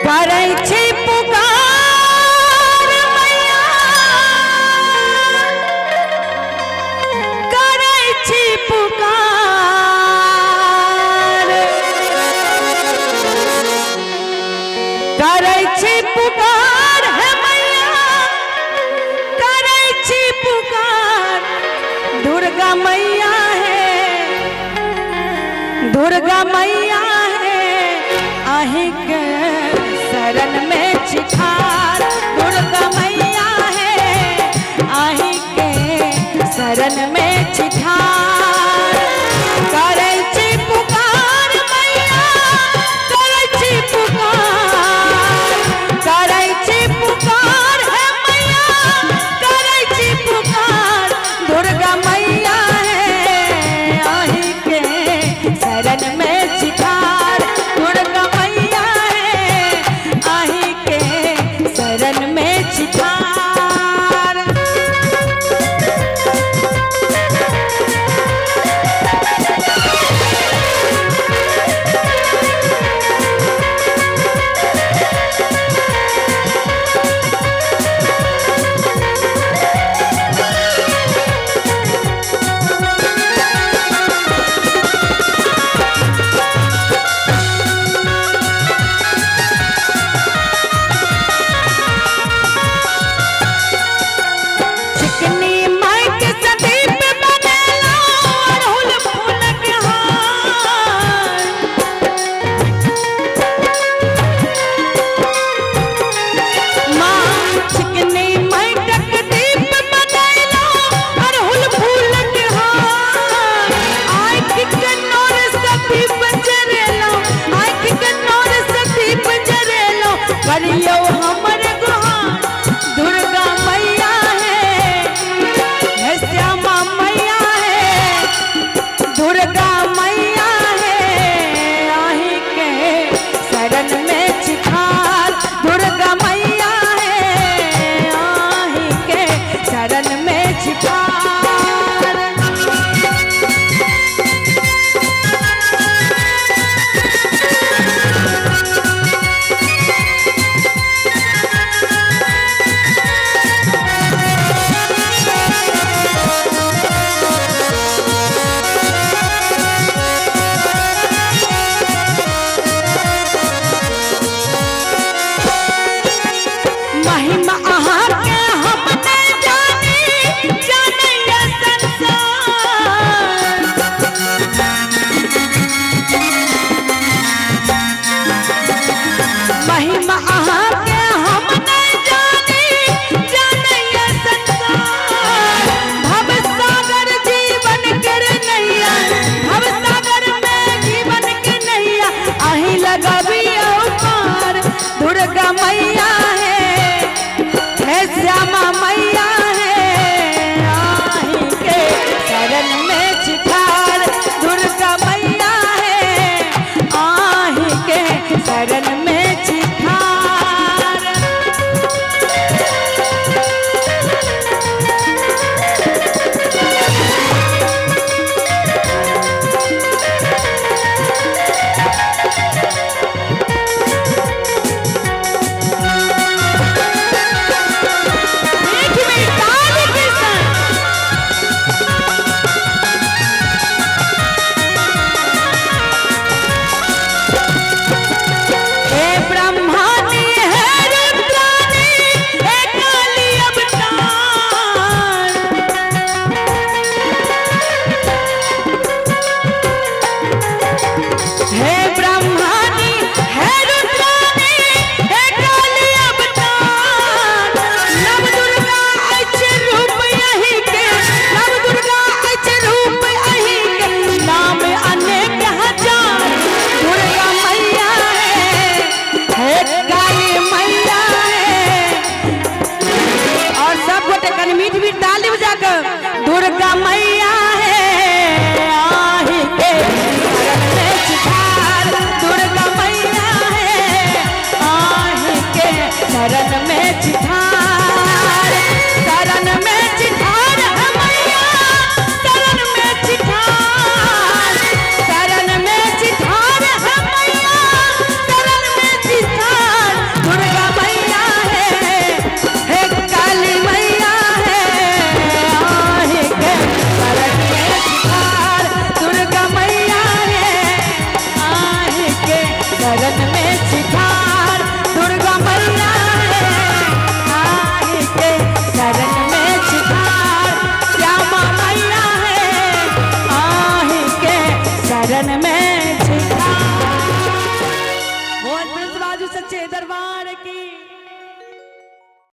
करै छी पुकार मैया, करै छी पुकार, करै छी पुकार है मैया, करै छी पुकार। दुर्गा मैया है, दुर्गा मैया है, आही के शरण में चिठार। दुर्गा मैया है, आही के शरण में चिठार। करै छी पुकार मैया, करै छी पुकार, करै छी पुकार है मैया, करै छी पुकार। दुर्गा मैया है, आही के शरण में चिठार। दुर्गा मैया है, आही के शरण में चिठार। चिकनी माइक सदीप बनेला अड़हुल फूल के हार। माँ चिकनी माइक सदीप बनेला अड़हुल फूल के हार। आँख के नौर से दीप जरेला, आँख के नौर से दीप जरेला। करियो हमर गुहार। दुर्गा मैया है, श्यामा मैया है, दुर्गा मैया है, आही के शरण में चिठार। दुर्गा मैया है, आही के शरण में चिठार। महिमा अहाँ के हम नहीं जानी, जाने ये संसार। महिमा अहाँ के हम नहीं जानी, जाने ये संसार। भव सागर जीवन के नैया, भव सागर में जीवन के नैया, आही लगाबियो पार। दुर्गा मैया है, श्यामा मैया है, आही के शरण में चिठार। दुर्गा मैया है, आही के शरण में चिठार। मीठ मीठ ताली के संग हे ब्रह्मानी है रुद्रानी, हे काली अवतार। हे ब्रह्मानी है रुद्रानी, हे काली अवतार। नव दुर्गा अछि रूप यही के, नव दुर्गा अछि रूप यही के, नाम अनेक हजार। दुर्गा मैया है, काली मैया है। और सब गोटे कनी मीठ मीठ ताली बजाकर दुर्गा मैया है, आही के शरण में चिठार। दुर्गा मैया है, आही के शरण में चिठार। शरण में चिठार है मैया, शरण में चिठार, शरण में चिठार है मैया, शरण में चिठार। शरण में